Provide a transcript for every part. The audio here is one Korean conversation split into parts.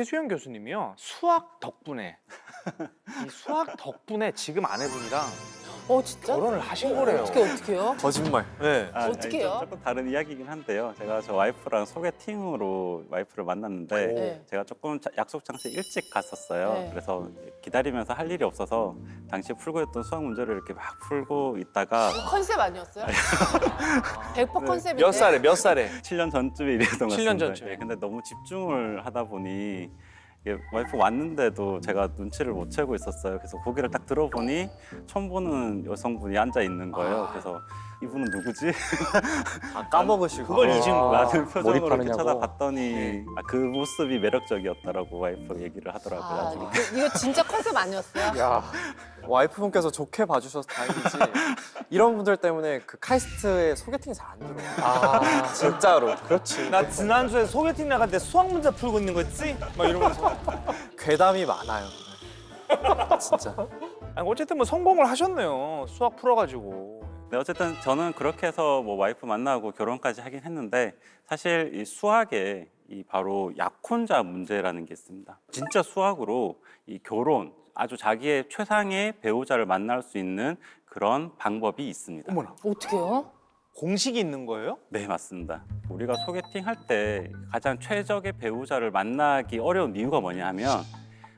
최수영 교수님이요. 수학 덕분에 지금 아내분이랑 진짜? 결혼을 하신 거래요. 어떻게요? 거짓말. 네. 어떻게 해요? 조금 다른 이야기이긴 한데요. 제가 저 와이프랑 소개팅으로 와이프를 만났는데 네. 제가 조금 약속 장소에 일찍 갔었어요. 네. 그래서 기다리면서 할 일이 없어서 당시에 풀고 있던 수학 문제를 이렇게 막 풀고 있다가 컨셉 아니었어요? 100% 컨셉인데. 몇 살에? 7년 전쯤에 일했던 것 7년 같습니다. 전쯤에. 예, 근데 너무 집중을 하다 보니 이게 와이프 왔는데도 제가 눈치를 못 채고 있었어요. 그래서 고개를 딱 들어보니 처음 보는 여성분이 앉아 있는 거예요. 그래서 이분은 누구지? 까먹으시고. 그걸 잊은 거야. 라는 표정으로 이렇게 몰입하느냐고. 쳐다봤더니 그 모습이 매력적이었다라고 와이프 얘기를 하더라고요. 이거 진짜 컨셉 아니었어요? 야, 와이프분께서 좋게 봐주셔서 다행이지. 이런 분들 때문에 그 카이스트에 소개팅이 잘 안 들어요. 진짜로. 그렇지. 나 지난주에 소개팅 나갈 때 수학 문제 풀고 있는 거지? 막 이러면서. 괴담이 많아요. 진짜. 아니, 어쨌든 뭐 성공을 하셨네요. 수학 풀어가지고. 네, 어쨌든 저는 그렇게 해서 뭐 와이프 만나고 결혼까지 하긴 했는데 사실 이 수학에 이 바로 약혼자 문제라는 게 있습니다. 진짜 수학으로 이 결혼, 아주 자기의 최상의 배우자를 만날 수 있는 그런 방법이 있습니다. 어머나. 어떻게요? 공식이 있는 거예요? 네, 맞습니다. 우리가 소개팅 할 때 가장 최적의 배우자를 만나기 어려운 이유가 뭐냐 하면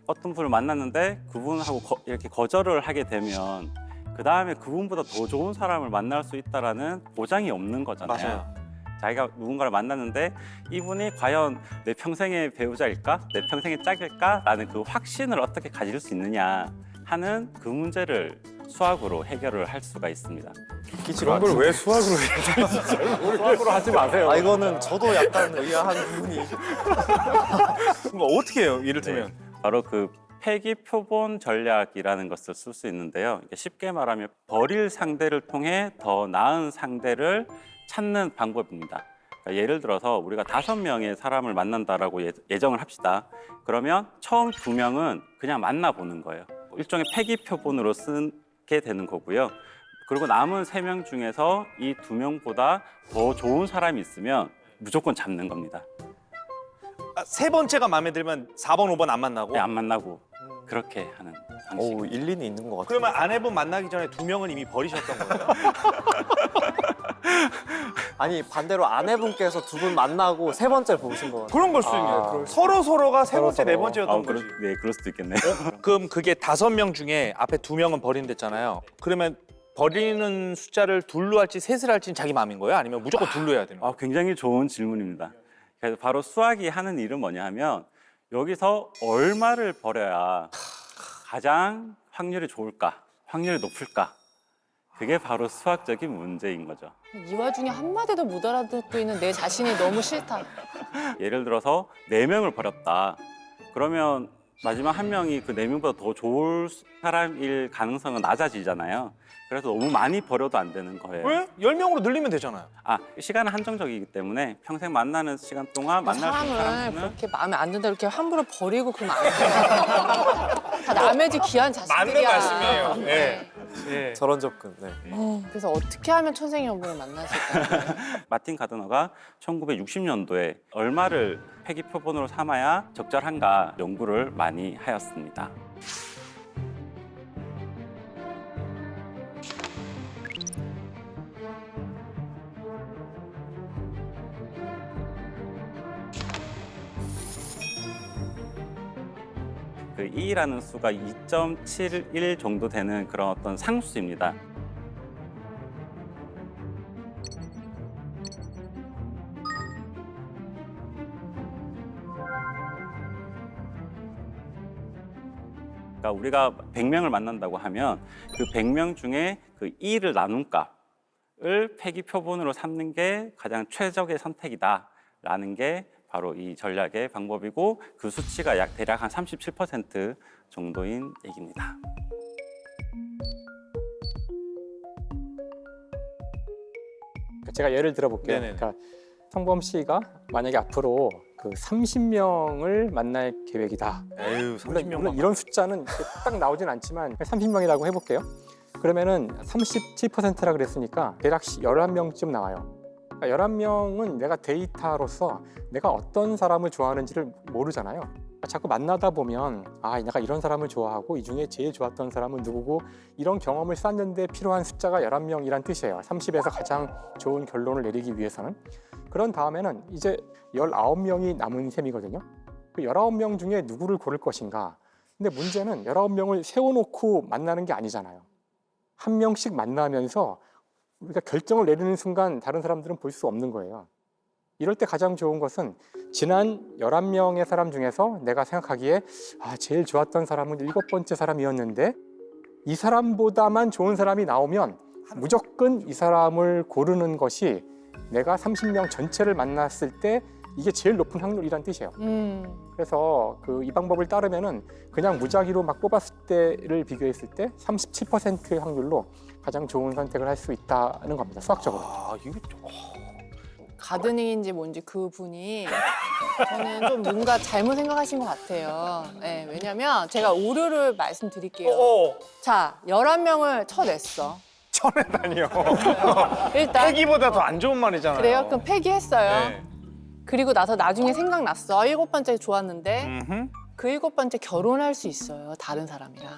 어떤 분을 만났는데 그분하고 이렇게 거절을 하게 되면 그 다음에 그분보다 더 좋은 사람을 만날 수 있다라는 보장이 없는 거잖아요. 맞아요. 자기가 누군가를 만났는데 이분이 과연 내 평생의 배우자일까? 내 평생의 짝일까? 라는 그 확신을 어떻게 가질 수 있느냐 하는 그 문제를 수학으로 해결을 할 수가 있습니다. 그런 걸 왜 수학으로 해요? 수학으로 하지 마세요. 아, 이거는 저도 약간 의아한 부분이. 그럼 어떻게 해요? 이를테면. 바로 그 패기 표본 전략이라는 것을 쓸 수 있는데요. 이게 쉽게 말하면 버릴 상대를 통해 더 나은 상대를 찾는 방법입니다. 그러니까 예를 들어서 우리가 5명의 사람을 만난다라고 예정을 합시다. 그러면 처음 2명은 그냥 만나보는 거예요. 일종의 패기 표본으로 쓰게 되는 거고요. 그리고 남은 3명 중에서 이 2명보다 더 좋은 사람이 있으면 무조건 잡는 겁니다. 아, 세 번째가 마음에 들면 4번, 5번 안 만나고? 네, 안 만나고 그렇게 하는 방식. 오, 일리는 있는 것 같아요. 그러면 아내분 만나기 전에 2명은 이미 버리셨던 거예요? 아니, 반대로 아내분께서 2분 만나고 3번째 보신 거 같아요. 그런 걸 수도 있네요. 서로가 세 번째, 네 번째였던 거지. 네, 그럴 수도 있겠네요. 그럼 그게 5명 중에 앞에 2명은 버린댔잖아요. 그러면 버리는 숫자를 둘로 할지 셋을 할지는 자기 마음인 거예요? 아니면 무조건 둘로 해야 되는 거예요? 굉장히 좋은 질문입니다. 그래서 바로 수학이 하는 일은 뭐냐 하면 여기서 얼마를 버려야 가장 확률이 좋을까, 확률이 높을까? 그게 바로 수학적인 문제인 거죠. 이 와중에 한마디도 못 알아듣고 있는 내 자신이 너무 싫다. 예를 들어서 4명을 버렸다. 그러면 마지막 1명이 그 4명보다 더 좋을 사람일 가능성은 낮아지잖아요. 그래서 너무 많이 버려도 안 되는 거예요. 왜? 10명으로 늘리면 되잖아요. 시간은 한정적이기 때문에 평생 만나는 시간 동안 만날 수 있는 사람을 사람은 그렇게 마음에 안 든다 이렇게 함부로 버리고 그러면 안 돼. 다 남의 집 귀한 자식들이야. 맞는 말씀이에요. 네. 네. 저런 접근. 네. 그래서 어떻게 하면 천생연분을 만나실까요? 마틴 가드너가 1960년도에 얼마를 패기 표본으로 삼아야 적절한가 연구를 많이 하였습니다. 그 2라는 수가 2.71 정도 되는 그런 어떤 상수입니다. 그러니까 우리가 100명을 만난다고 하면 그 100명 중에 그 2를 나눈 값을 패기 표본으로 삼는 게 가장 최적의 선택이다라는 게 바로 이 전략의 방법이고 그 수치가 대략 한 37% 정도인 얘기입니다. 제가 예를 들어볼게요. 네네네. 그러니까 성범 씨가 만약에 앞으로 그 30명을 만날 계획이다. 에휴, 물론 30명만. 이런 숫자는 이렇게 딱 나오진 않지만 30명이라고 해볼게요. 그러면은 37%라 그랬으니까 대략 11명쯤 나와요. 그러니까 11명은 내가 데이터로서 내가 어떤 사람을 좋아하는지를 모르잖아요. 자꾸 만나다 보면 내가 이런 사람을 좋아하고 이 중에 제일 좋았던 사람은 누구고 이런 경험을 쌓는데 필요한 숫자가 11명이란 뜻이에요. 30에서 가장 좋은 결론을 내리기 위해서는. 그런 다음에는 이제 19명이 남은 셈이거든요. 그 19명 중에 누구를 고를 것인가. 근데 문제는 19명을 세워놓고 만나는 게 아니잖아요. 한 명씩 만나면서 우리가 결정을 내리는 순간 다른 사람들은 볼 수 없는 거예요. 이럴 때 가장 좋은 것은 지난 11명의 사람 중에서 내가 생각하기에 제일 좋았던 사람은 7번째 사람이었는데 이 사람보다만 좋은 사람이 나오면 무조건 이 사람을 고르는 것이 내가 30명 전체를 만났을 때 이게 제일 높은 확률이란 뜻이에요. 그래서 이 방법을 따르면은 그냥 무작위로 막 뽑았을 때를 비교했을 때 37%의 확률로 가장 좋은 선택을 할 수 있다는 겁니다. 수학적으로. 이거 가드닝인지 뭔지 그 분이 저는 좀 뭔가 잘못 생각하신 것 같아요. 네, 왜냐면 제가 오류를 말씀드릴게요. 자, 11명을 쳐냈어. 쳐내다니요. 일단 패기보다 더 안 좋은 말이잖아요. 그래요? 그럼 폐기했어요. 네. 그리고 나서 나중에 생각났어. 7번째 좋았는데 음흠. 그 7번째 결혼할 수 있어요. 다른 사람이랑.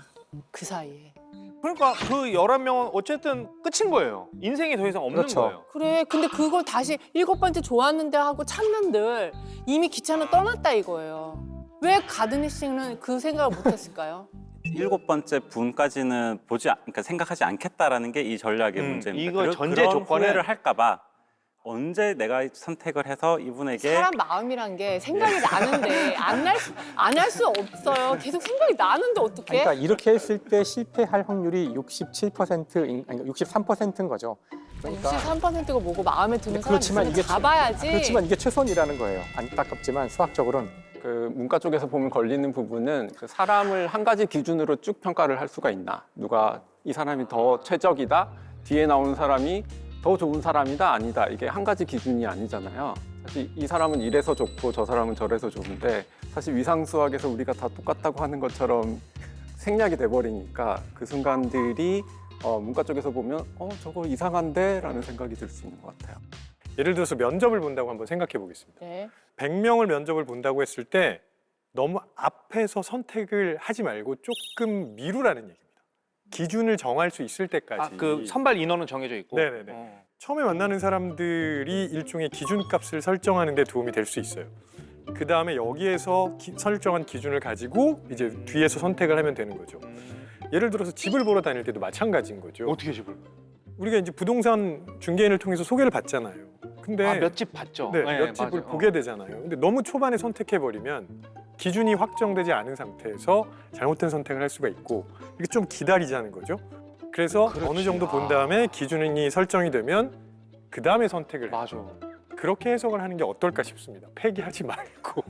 그 사이에. 그러니까 그 11명은 어쨌든 끝인 거예요. 인생이 더 이상 없는 그렇죠. 거예요. 그래. 근데 그걸 다시 7번째 좋았는데 하고 찾는들 이미 기차는 떠났다 이거예요. 왜 가드니 씨는 그 생각을 못 했을까요? 7번째 분까지는 그러니까 생각하지 않겠다라는 게 이 전략의 문제입니다. 이거 그리고 전제 그런 조건을- 후회를 할까봐 언제 내가 선택을 해서 이분에게 사람 마음이란 게 생각이 나는데 안 할 수 없어요. 계속 생각이 나는데 어떡해? 그러니까 이렇게 했을 때 실패할 확률이 67%, 아니 63%인 거죠. 그러니까 63%가 뭐고 마음에 드는 사람 그렇지만 있으면 이게 잡아야지. 그렇지만 이게 최선이라는 거예요. 안타깝지만 수학적으로는. 그 문과 쪽에서 보면 걸리는 부분은 그 사람을 한 가지 기준으로 쭉 평가를 할 수가 있나. 누가 이 사람이 더 최적이다. 뒤에 나오는 사람이 더 좋은 사람이다. 아니다. 이게 한 가지 기준이 아니잖아요. 사실 이 사람은 이래서 좋고 저 사람은 저래서 좋은데 사실 위상수학에서 우리가 다 똑같다고 하는 것처럼 생략이 돼버리니까 그 순간들이 문과 쪽에서 보면 저거 이상한데? 라는 생각이 들 수 있는 것 같아요. 예를 들어서 면접을 본다고 한번 생각해 보겠습니다. 네. 100명을 면접을 본다고 했을 때 너무 앞에서 선택을 하지 말고 조금 미루라는 얘기입니다. 기준을 정할 수 있을 때까지. 그 선발 인원은 정해져 있고. 네네네. 처음에 만나는 사람들이 일종의 기준값을 설정하는 데 도움이 될 수 있어요. 그 다음에 여기에서 설정한 기준을 가지고 이제 뒤에서 선택을 하면 되는 거죠. 예를 들어서 집을 보러 다닐 때도 마찬가지인 거죠. 어떻게 집을? 우리가 이제 부동산 중개인을 통해서 소개를 받잖아요. 근데 몇 집 봤죠. 네, 몇 집을 맞아요. 보게 되잖아요. 근데 너무 초반에 선택해버리면 기준이 확정되지 않은 상태에서 잘못된 선택을 할 수가 있고 이게 좀 기다리자는 거죠. 그래서 그렇지. 어느 정도 본 다음에 기준이 설정이 되면 그 다음에 선택을 해요. 맞아. 그렇게 해석을 하는 게 어떨까 싶습니다. 폐기하지 말고.